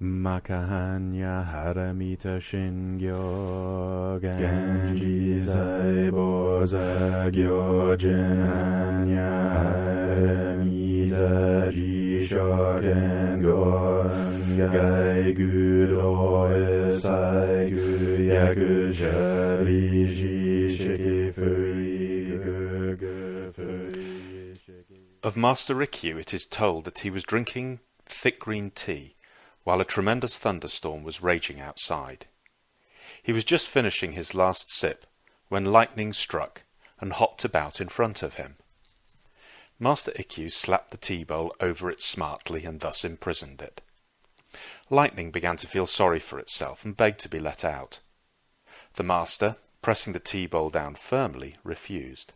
Makahanya haramita shingyo Genji saibo zagyo jinhanya haramita jishoken gon Gai gudo esai gu yaku shari shiki fui gu fui. Of Master Ikkyu it is told that he was drinking thick green tea while a tremendous thunderstorm was raging outside. He was just finishing his last sip when lightning struck and hopped about in front of him. Master Ikkyu slapped the tea bowl over it smartly and thus imprisoned it. Lightning began to feel sorry for itself and begged to be let out. The master, pressing the tea bowl down firmly, refused.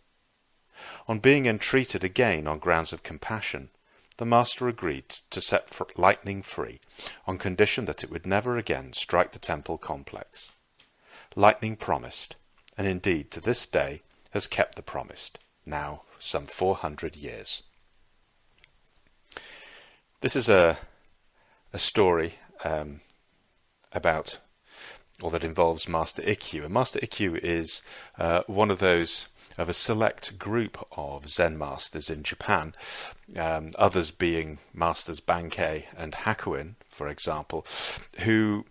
On being entreated again on grounds of compassion, the master agreed to set lightning free on condition that it would never again strike the temple complex. Lightning promised, and indeed to this day has kept the promise, now some 400 years. This is a story about, or that involves Master Ikkyu. And Master Ikkyu is one of a select group of Zen masters in Japan, others being Masters Bankei and Hakuin, for example, who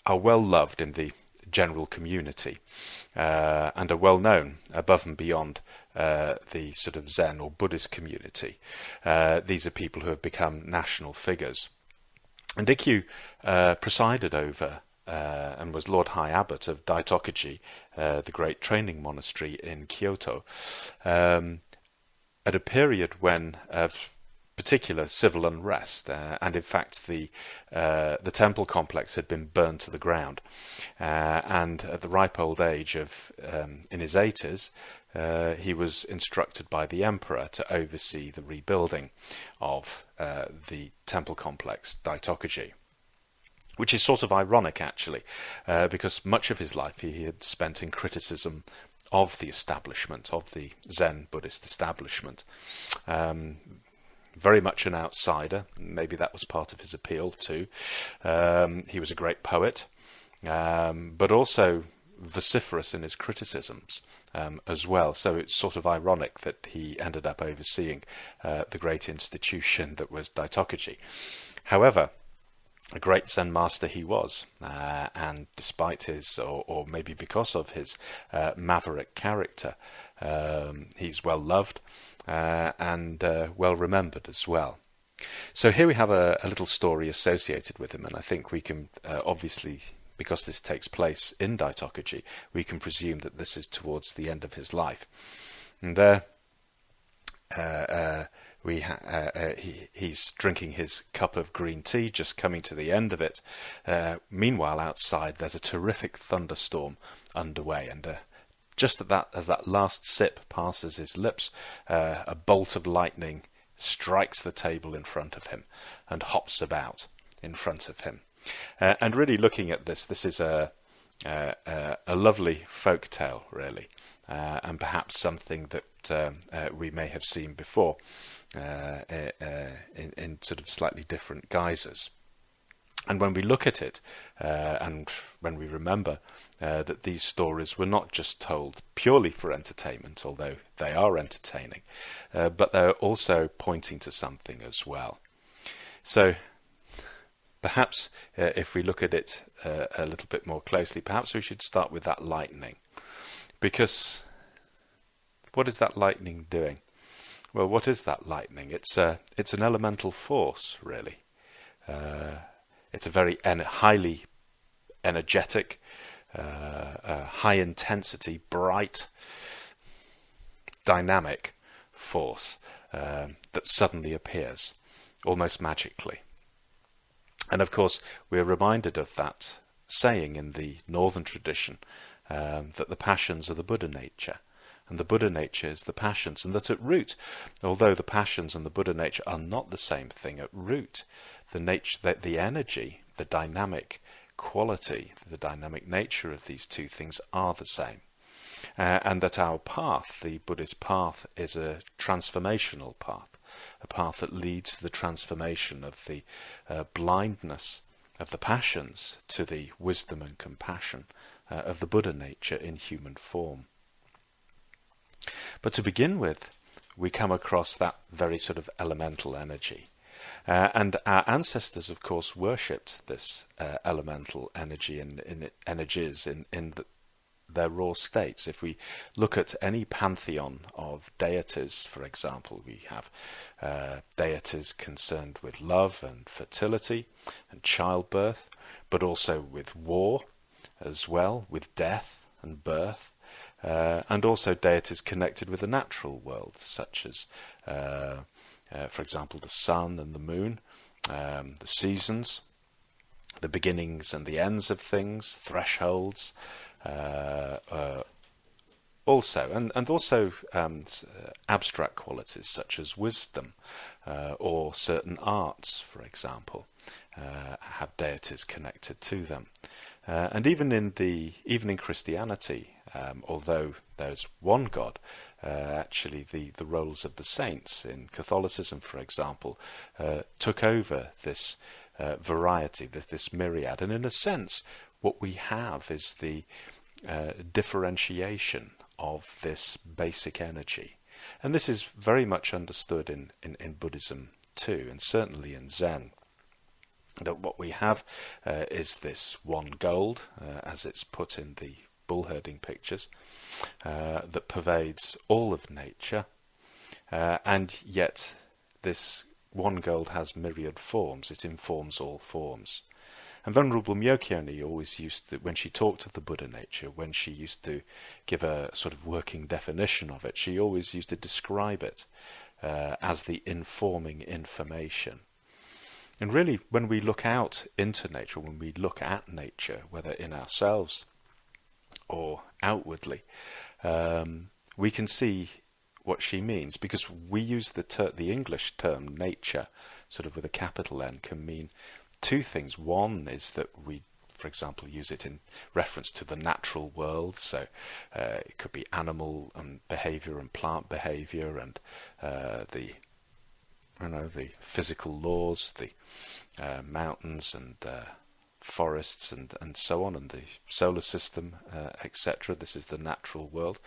are well loved in the general community and are well known above and beyond the sort of Zen or Buddhist community. These are people who have become national figures. And Ikkyu presided over and was Lord High Abbot of Daitokuji, the great training monastery in Kyoto, at a period when of particular civil unrest, and in fact the temple complex had been burned to the ground, and at the ripe old age of in his 80s, he was instructed by the emperor to oversee the rebuilding of the temple complex Daitokuji. Which is sort of ironic, actually, because much of his life he had spent in criticism of the establishment, of the Zen Buddhist establishment. Very much an outsider. Maybe that was part of his appeal too. He was a great poet, but also vociferous in his criticisms as well. So it's sort of ironic that he ended up overseeing the great institution that was Daitokuji. However, a great Zen master he was, and despite his, or maybe because of his maverick character, he's well loved and well remembered as well. So here we have a little story associated with him, and I think we can obviously, because this takes place in Daitokuji, we can presume that this is towards the end of his life. And there he's drinking his cup of green tea, just coming to the end of it. Meanwhile, outside there's a terrific thunderstorm underway, and just as that last sip passes his lips, a bolt of lightning strikes the table in front of him and hops about in front of him. And really, looking at this is a lovely folk tale, really, and perhaps something that we may have seen before in sort of slightly different guises. And when we look at it, and when we remember that these stories were not just told purely for entertainment, although they are entertaining, but they're also pointing to something as well. So perhaps if we look at it a little bit more closely, perhaps we should start with that lightning. Because what is that lightning doing? Well, what is that lightning? It's an elemental force, really. It's a very highly energetic, high intensity, bright, dynamic force that suddenly appears, almost magically. And of course, we're reminded of that saying in the northern tradition, that the passions are the Buddha nature, and the Buddha nature is the passions, and that at root, although the passions and the Buddha nature are not the same thing, at root, the energy, the dynamic quality, the dynamic nature of these two things are the same. And that our path, the Buddhist path, is a transformational path. a path that leads to the transformation of the blindness of the passions to the wisdom and compassion of the Buddha nature in human form. But to begin with, we come across that very sort of elemental energy. And our ancestors, of course, worshipped this elemental energy in energies in their raw states. If we look at any pantheon of deities, for example, we have deities concerned with love and fertility and childbirth, but also with war as well, with death and birth, and also deities connected with the natural world, such as, for example, the sun and the moon, the seasons, the beginnings and the ends of things, thresholds, also abstract qualities such as wisdom or certain arts, for example, have deities connected to them. And even in Christianity, although there's one God, actually the roles of the saints in Catholicism, for example, took over this variety, this myriad. And in a sense, what we have is the differentiation of this basic energy. And this is very much understood in Buddhism too, and certainly in Zen. That what we have is this one gold, as it's put in the bull herding pictures, that pervades all of nature, and yet this one gold has myriad forms. It informs all forms. And Venerable Myokyo-ni always used to, when she talked of the Buddha nature, when she used to give a sort of working definition of it, she always used to describe it as the informing information. And really, when we look out into nature, when we look at nature, whether in ourselves or outwardly, we can see what she means, because we use the English term nature, sort of with a capital N, can mean two things. One is that we, for example, use it in reference to the natural world, so it could be animal behavior and plant behavior, and the physical laws, the mountains and forests and so on, and the solar system, etc. This is the natural world.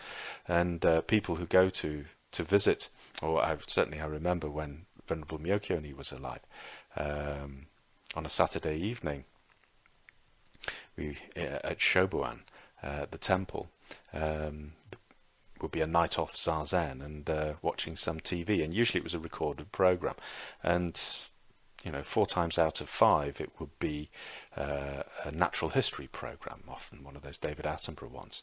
And people who go to visit, or I remember when Venerable Myokyo-ni was alive, on a Saturday evening, we at Shobuan, the temple, would be a night off zazen and watching some TV, and usually it was a recorded program, and 4 times out of 5 it would be a natural history program, often one of those David Attenborough ones,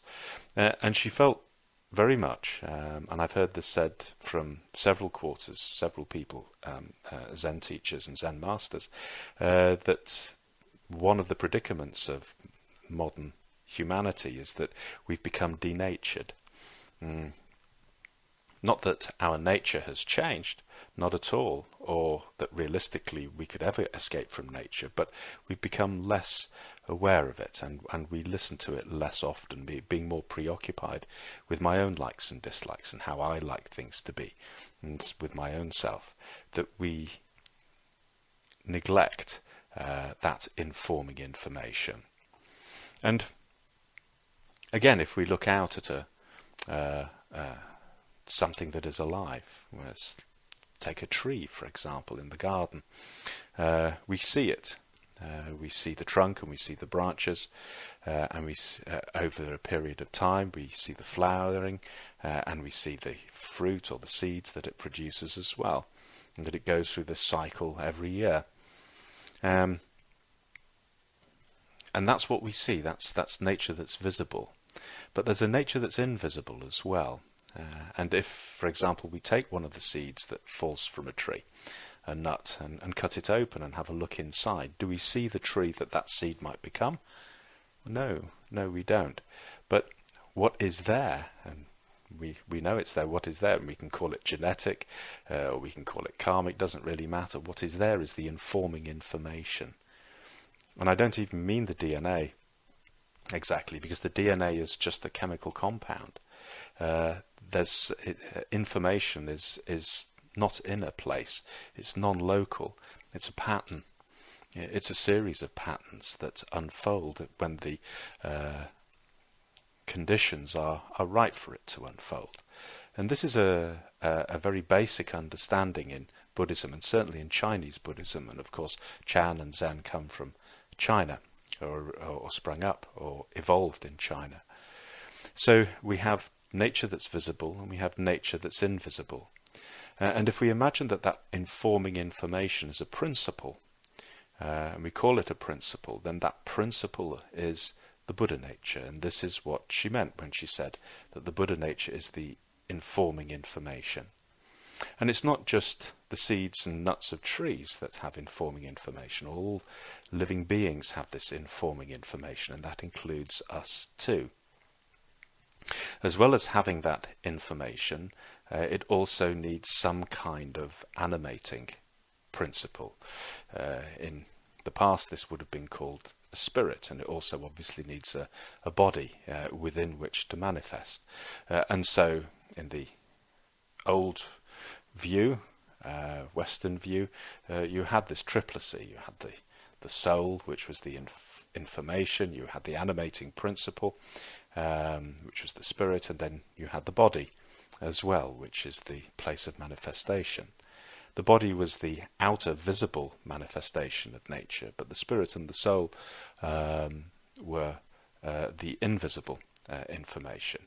and she felt very much, and I've heard this said from several quarters, several people, Zen teachers and Zen masters, that one of the predicaments of modern humanity is that we've become denatured. Not that our nature has changed, not at all, or that realistically we could ever escape from nature, but we've become less aware of it, and we listen to it less often, being more preoccupied with my own likes and dislikes and how I like things to be, and with my own self, that we neglect that informing information. And again, if we look out at something that is alive, let's take a tree, for example, in the garden, we see it. We see the trunk and we see the branches, and we over a period of time we see the flowering, and we see the fruit or the seeds that it produces as well, and that it goes through this cycle every year. And that's what we see. That's nature that's visible. But there's a nature that's invisible as well. And if, for example, we take one of the seeds that falls from a tree, a nut, and cut it open and have a look inside, do we see the tree that seed might become? No, we don't. But what is there? And we know it's there. What is there? And we can call it genetic, or we can call it karmic, doesn't really matter. What is there is the informing information. And I don't even mean the DNA exactly, because the DNA is just a chemical compound. Information is not in a place. It's non-local. It's a pattern. It's a series of patterns that unfold when the conditions are right for it to unfold. And this is a very basic understanding in Buddhism, and certainly in Chinese Buddhism. And of course, Chan and Zen come from China, or sprung up, or evolved in China. So we have nature that's visible, and we have nature that's invisible. And if we imagine that informing information is a principle, and we call it a principle, then that principle is the Buddha nature. And this is what she meant when she said that the Buddha nature is the informing information. And it's not just the seeds and nuts of trees that have informing information. All living beings have this informing information, and that includes us too. As well as having that information, it also needs some kind of animating principle. In the past, this would have been called a spirit, and it also obviously needs a body within which to manifest. And so, in the old view, Western view, you had this triplicy. You had the soul, which was the information. You had the animating principle, which was the spirit, and then you had the body as well, which is the place of manifestation. The body was the outer visible manifestation of nature, but the spirit and the soul were the invisible information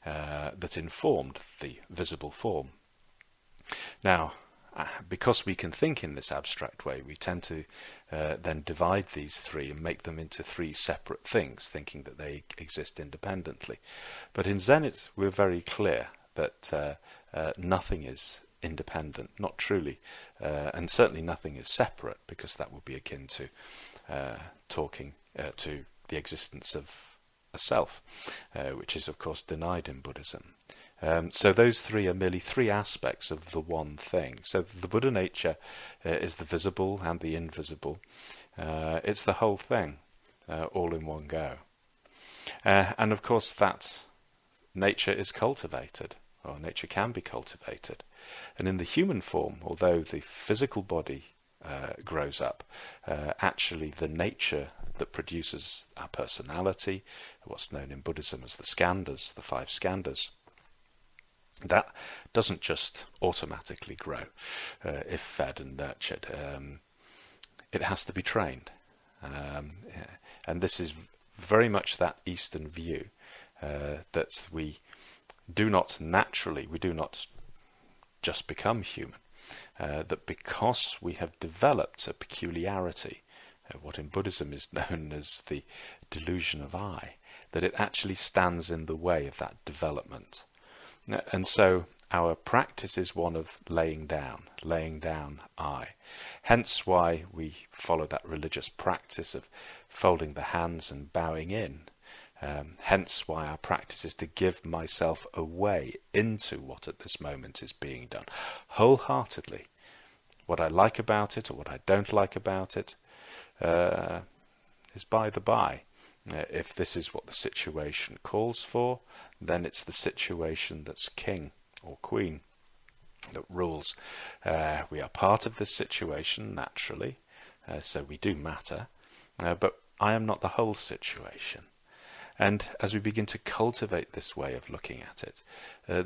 that informed the visible form. Now, because we can think in this abstract way, we tend to then divide these three and make them into three separate things, thinking that they exist independently. But in Zen, we're very clear that nothing is independent, not truly, and certainly nothing is separate, because that would be akin to talking to the existence of a self, which is of course denied in Buddhism. So those three are merely three aspects of the one thing. So the Buddha nature is the visible and the invisible. It's the whole thing, all in one go. And of course that nature is cultivated, or nature can be cultivated. And in the human form, although the physical body grows up, actually the nature that produces our personality, what's known in Buddhism as the skandhas, the 5 skandhas, that doesn't just automatically grow if fed and nurtured. It has to be trained. And this is very much that Eastern view, that we do not just become human, that because we have developed a peculiarity, what in Buddhism is known as the delusion of I, that it actually stands in the way of that development. And so our practice is one of laying down I. Hence why we follow that religious practice of folding the hands and bowing in. Hence why our practice is to give myself away into what at this moment is being done, wholeheartedly. What I like about it or what I don't like about it is by the by. If this is what the situation calls for, then it's the situation that's king or queen that rules. We are part of this situation, naturally, so we do matter, but I am not the whole situation. And as we begin to cultivate this way of looking at it,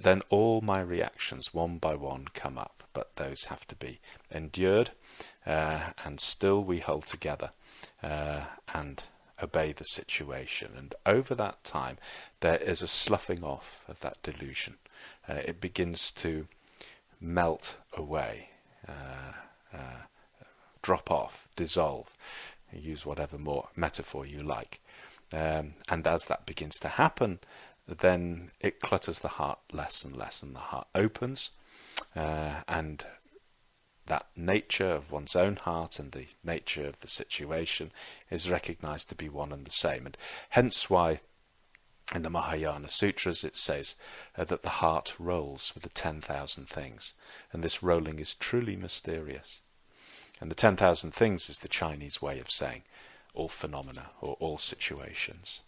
then all my reactions, one by one, come up, but those have to be endured, and still we hold together and obey the situation. And over that time, there is a sloughing off of that delusion. It begins to melt away, drop off, dissolve. Use whatever more metaphor you like. And as that begins to happen, then it clutters the heart less and less, and the heart opens, and that nature of one's own heart and the nature of the situation is recognized to be one and the same. And hence why in the Mahayana Sutras it says that the heart rolls with the 10,000 things, and this rolling is truly mysterious. And the 10,000 things is the Chinese way of saying all phenomena or all situations.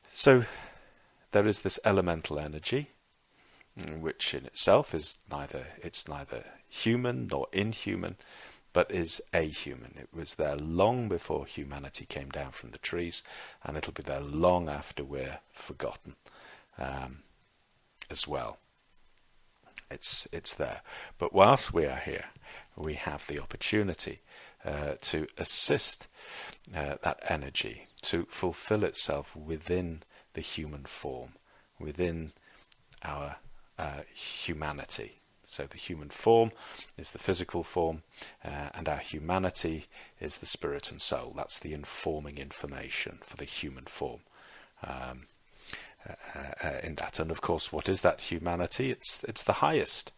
So there is this elemental energy, which in itself is neither human nor inhuman, but is a human. It was there long before humanity came down from the trees, and it'll be there long after we're forgotten as well. It's there. But whilst we are here, we have the opportunity to assist that energy to fulfill itself within the human form, within our humanity. So the human form is the physical form, and our humanity is the spirit and soul. That's the informing information for the human form in that. And of course, what is that humanity? It's the highest,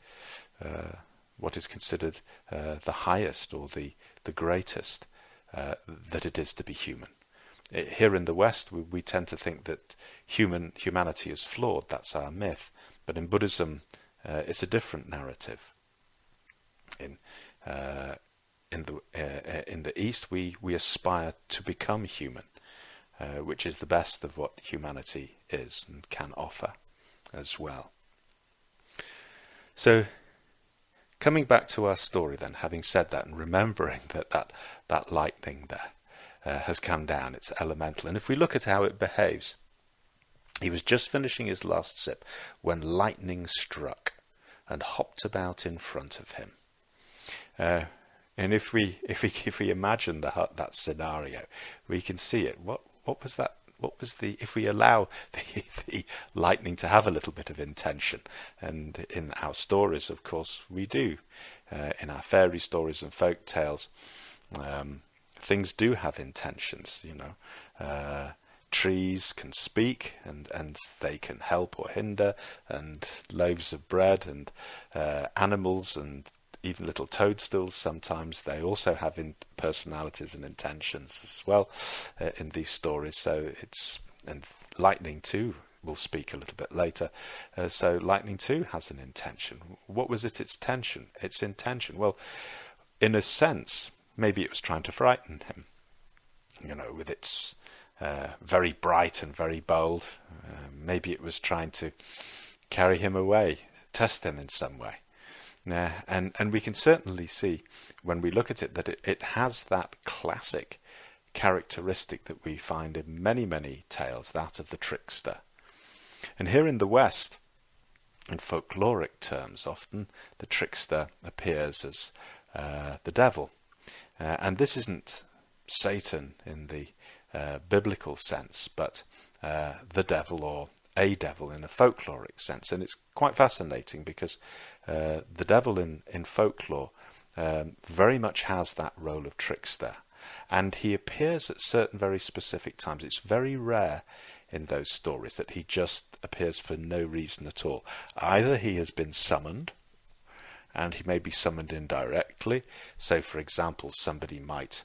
what is considered the highest or the greatest that it is to be human. Here in the West, we tend to think that humanity is flawed. That's our myth. But in Buddhism, it's a different narrative. In the East, we aspire to become human, which is the best of what humanity is and can offer as well. So, coming back to our story then, having said that and remembering that lightning there has come down, it's elemental. And if we look at how it behaves, he was just finishing his last sip when lightning struck and hopped about in front of him. And if we imagine that scenario, we can see it. What was that? What was if we allow the lightning to have a little bit of intention, and in our stories, of course, we do. In our fairy stories and folk tales, things do have intentions, trees can speak and they can help or hinder, and loaves of bread and animals and even little toadstools, sometimes they also have personalities and intentions as well in these stories. So and lightning too will speak a little bit later. So lightning too has an intention. What was its intention? Well, in a sense, maybe it was trying to frighten him, with its very bright and very bold. Maybe it was trying to carry him away, test him in some way. And we can certainly see when we look at it that it has that classic characteristic that we find in many, many tales, that of the trickster. And here in the West, in folkloric terms, often the trickster appears as the devil. And this isn't Satan in the biblical sense, but the devil or a devil in a folkloric sense. And it's quite fascinating because the devil in folklore very much has that role of trickster, and he appears at certain very specific times. It's very rare in those stories that he just appears for no reason at all. Either he has been summoned, and he may be summoned indirectly. So, for example, somebody might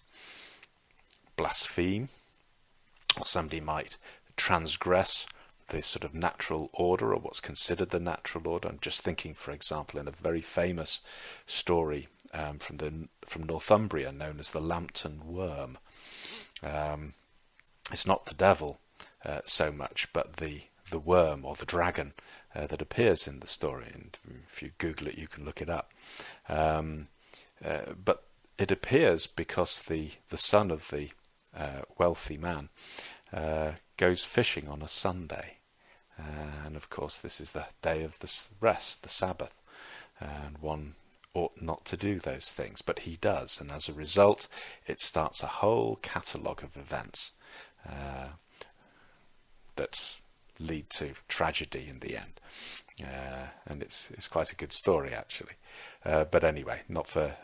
blaspheme, or somebody might transgress the sort of natural order, or what's considered the natural order. I'm just thinking, for example, in a very famous story from Northumbria known as the Lambton Worm. It's not the devil so much, but the worm or the dragon that appears in the story. And if you Google it, you can look it up. But it appears because the son of the wealthy man goes fishing on a Sunday. And of course this is the day of the rest, the Sabbath, and one ought not to do those things, but he does, and as a result it starts a whole catalogue of events that lead to tragedy in the end. And it's quite a good story actually, but anyway, not for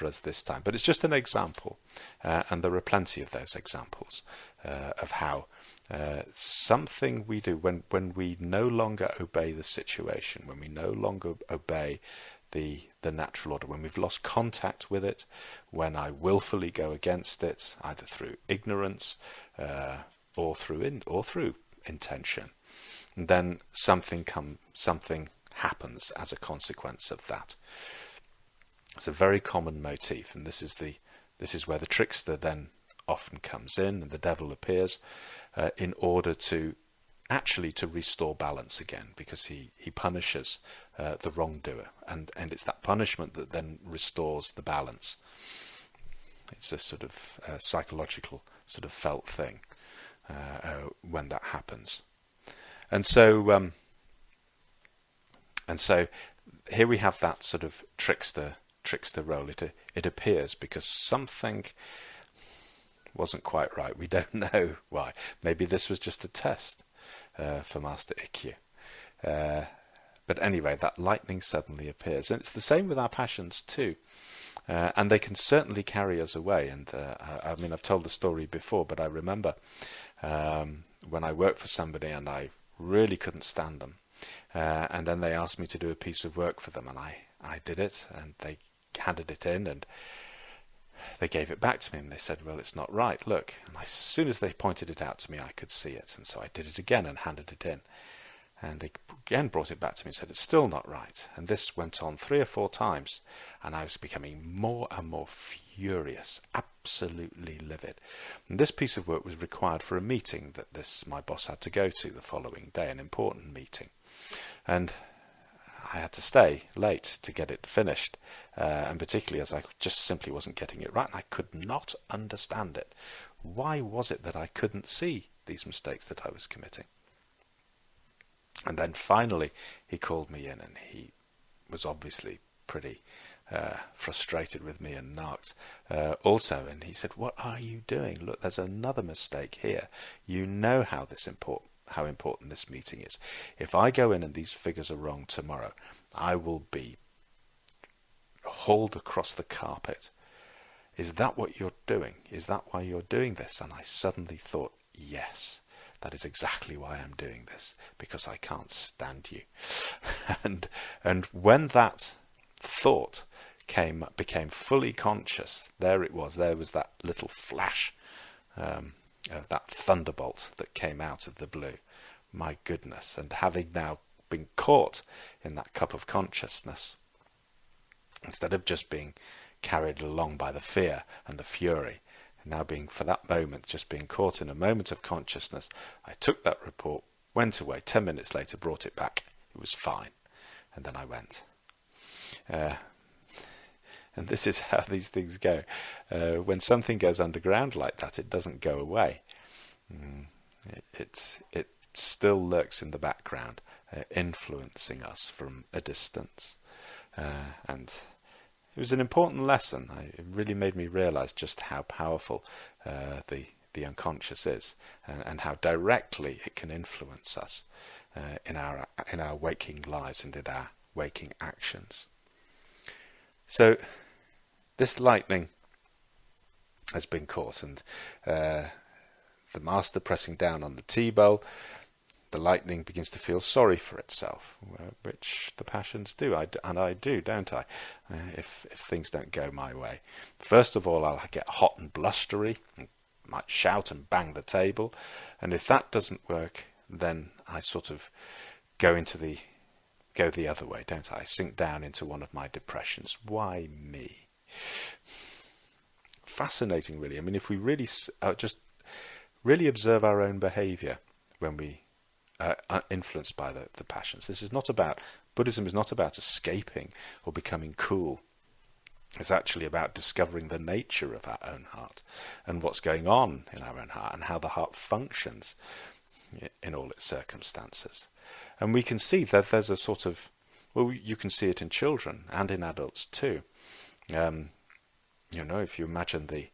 us this time. But it's just an example, and there are plenty of those examples of how something we do when we no longer obey the situation, when we no longer obey the natural order, when we've lost contact with it, when I willfully go against it, either through ignorance or through intention, and then something happens as a consequence of that. It's a very common motif, and this is where the trickster then often comes in, and the devil appears in order to actually to restore balance again, because he punishes the wrongdoer, and it's that punishment that then restores the balance. It's a sort of psychological, sort of felt thing when that happens. And so here we have that sort of trickster role. It appears because something wasn't quite right. We don't know why. Maybe this was just a test for Master Ikkyu. But anyway, that lightning suddenly appears. And it's the same with our passions too. And they can certainly carry us away. And I mean, I've told the story before, but I remember when I worked for somebody and I really couldn't stand them. And then they asked me to do a piece of work for them, and I did it, and they handed it in, and they gave it back to me, and they said, well, it's not right, look. And as soon as they pointed it out to me, I could see it, and so I did it again and handed it in. And they again brought it back to me and said, it's still not right. And this went on 3 or 4 times, and I was becoming more and more furious, absolutely livid. And this piece of work was required for a meeting that my boss had to go to the following day, an important meeting. And I had to stay late to get it finished, and particularly as I just simply wasn't getting it right, and I could not understand it. Why was it that I couldn't see these mistakes that I was committing? And then finally he called me in, and he was obviously pretty frustrated with me and narked also, and he said, what are you doing? Look, there's another mistake here. You know how important this meeting is. If I go in and these figures are wrong tomorrow, I will be hauled across the carpet. Is that what you're doing? Is that why you're doing this? And I suddenly thought, yes, that is exactly why I'm doing this, because I can't stand you. and when that thought became fully conscious, there was that little flash, that thunderbolt that came out of the blue. My goodness. And having now been caught in that cup of consciousness, instead of just being carried along by the fear and the fury, now being, for that moment, just being caught in a moment of consciousness, I took that report, went away, 10 minutes later, brought it back. It was fine. And then I went. And this is how these things go. When something goes underground like that, it doesn't go away. It still lurks in the background, influencing us from a distance. And it was an important lesson. It really made me realize just how powerful the unconscious is, and how directly it can influence us in our waking lives and in our waking actions. So this lightning has been caught, and the master pressing down on the tea bowl, the lightning begins to feel sorry for itself, which the passions do, and I do, don't I? If things don't go my way. First of all, I'll get hot and blustery, and might shout and bang the table, and if that doesn't work, then I sort of go the other way, don't I? Sink down into one of my depressions. Why me? Fascinating, really. I mean, if we really just really observe our own behavior when we are influenced by the passions. Buddhism is not about escaping or becoming cool. It's actually about discovering the nature of our own heart and what's going on in our own heart and how the heart functions in all its circumstances. And we can see that there's a sort of, well, you can see it in children and in adults too. If you imagine the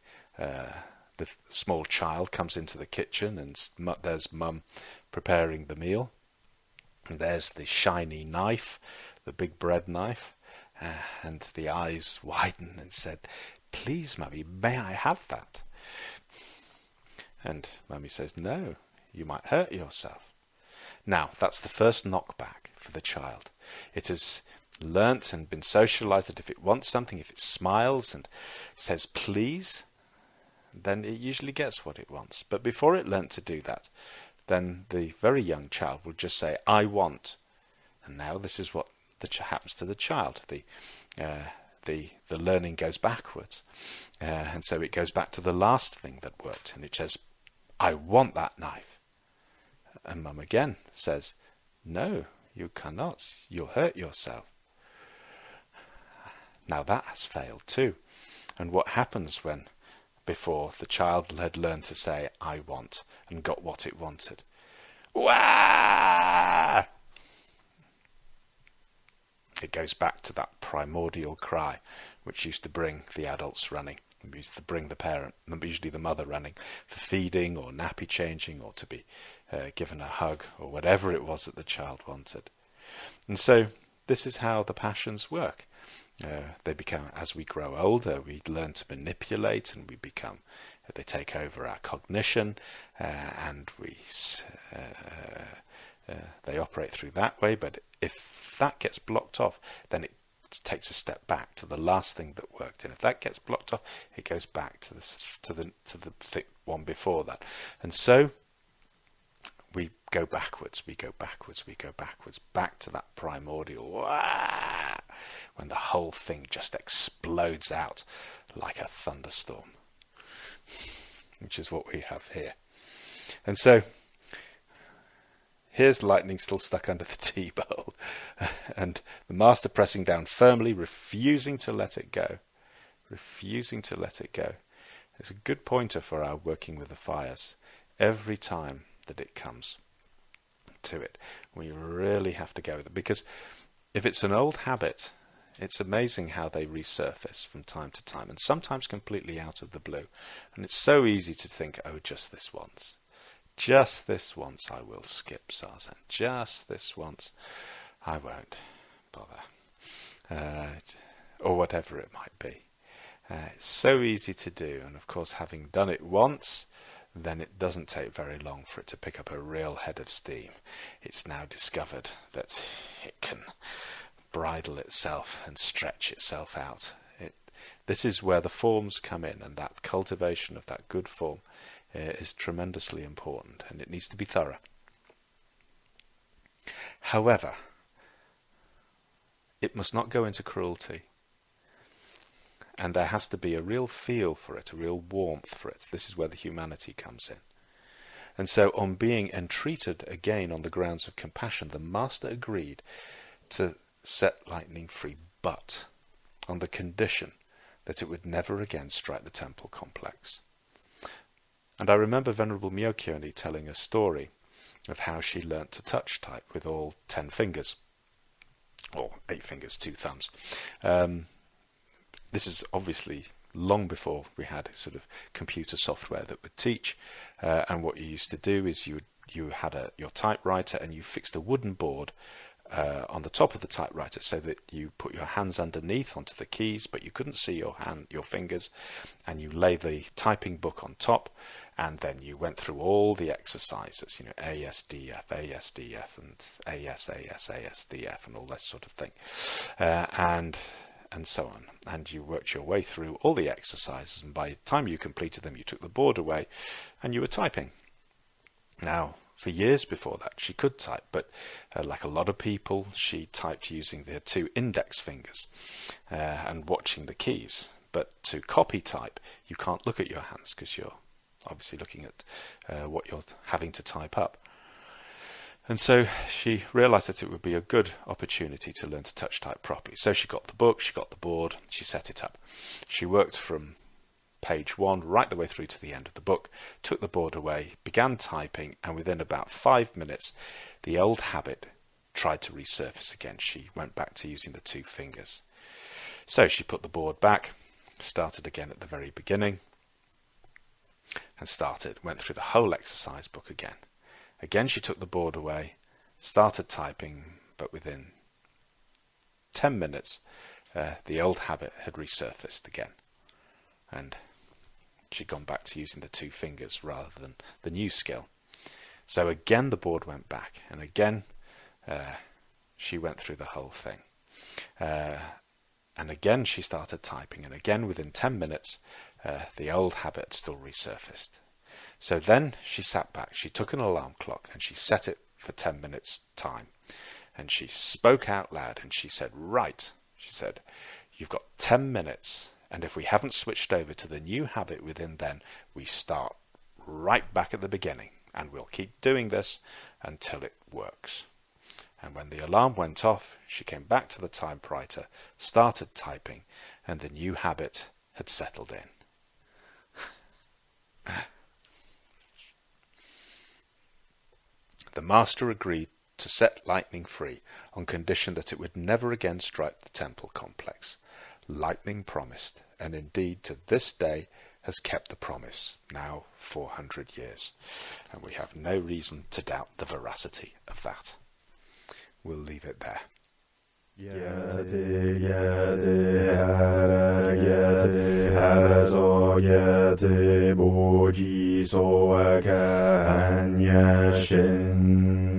small child comes into the kitchen and there's mum preparing the meal, and there's the shiny knife, the big bread knife, and the eyes widen and said, "Please, Mummy, may I have that?" And Mummy says, "No, you might hurt yourself." Now, that's the first knockback for the child. It has learnt and been socialized that if it wants something, if it smiles and says please, then it usually gets what it wants. But before it learnt to do that, then the very young child will just say, "I want." And now this is what happens to the child. The learning goes backwards. And so it goes back to the last thing that worked, and it says, "I want that knife." And Mum again says, no, you cannot. You'll hurt yourself. Now that has failed too. And what happens when, before, the child had learned to say, I want, and got what it wanted? Wah! It goes back to that primordial cry, which used to bring the adults running. It used to bring the parent, usually the mother, running for feeding or nappy changing or to be given a hug or whatever it was that the child wanted. And so this is how the passions work. They become, as we grow older, we learn to manipulate, and they take over our cognition, and they operate through that way. But if that gets blocked off, then it takes a step back to the last thing that worked, and if that gets blocked off, it goes back to the one before that, and so we go backwards, back to that primordial, wah, when the whole thing just explodes out like a thunderstorm, which is what we have here. And so here's lightning still stuck under the tea bowl, and the master pressing down firmly, refusing to let it go. It's a good pointer for our working with the fires. Every time that it comes to it, we really have to go with it, because if it's an old habit, it's amazing how they resurface from time to time, and sometimes completely out of the blue. And it's so easy to think, oh, just this once I will skip Zazen. Just this once I won't bother, or whatever it might be. It's so easy to do, and of course, having done it once, then it doesn't take very long for it to pick up a real head of steam. It's now discovered that it can bridle itself and stretch itself out. This is where the forms come in, and that cultivation of that good form is tremendously important, and it needs to be thorough. However, it must not go into cruelty, and there has to be a real feel for it, a real warmth for it. This is where the humanity comes in. And so, on being entreated again on the grounds of compassion, the master agreed to set lightning free, but on the condition that it would never again strike the temple complex. And I remember Venerable Myokyo-ni telling a story of how she learnt to touch type with all 10 fingers, or 8 fingers, 2 thumbs. This is obviously long before we had sort of computer software that would teach, and what you used to do is you had your typewriter, and you fixed a wooden board on the top of the typewriter so that you put your hands underneath onto the keys, but you couldn't see your fingers, and you lay the typing book on top, and then you went through all the exercises, ASDF, ASDF, and ASDF, and all that sort of thing, and so on. And you worked your way through all the exercises, and by the time you completed them, you took the board away, and you were typing. Now, for years before that, she could type, but like a lot of people, she typed using their 2 index fingers and watching the keys. But to copy type, you can't look at your hands because you're obviously looking at what you're having to type up. And so she realized that it would be a good opportunity to learn to touch type properly. So she got the book, she got the board, she set it up. She worked from page 1 right the way through to the end of the book, took the board away, began typing, and within about 5 minutes, the old habit tried to resurface again. She went back to using the 2 fingers. So she put the board back, started again at the very beginning, and went through the whole exercise book again. Again, she took the board away, started typing, but within 10 minutes, the old habit had resurfaced again. And she'd gone back to using the 2 fingers rather than the new skill. So again, the board went back, and again, she went through the whole thing. And again, she started typing, and again, within 10 minutes, the old habit still resurfaced. So then she sat back, she took an alarm clock, and she set it for 10 minutes time. And she spoke out loud, and she said, right, she said, you've got 10 minutes, and if we haven't switched over to the new habit within then, we start right back at the beginning. And we'll keep doing this until it works. And when the alarm went off, she came back to the typewriter, started typing, and the new habit had settled in. The master agreed to set Lightning free on condition that it would never again strike the temple complex. Lightning promised, and indeed to this day has kept the promise, now 400 years. And we have no reason to doubt the veracity of that. We'll leave it there. Yate haraso yate boji so akanya shin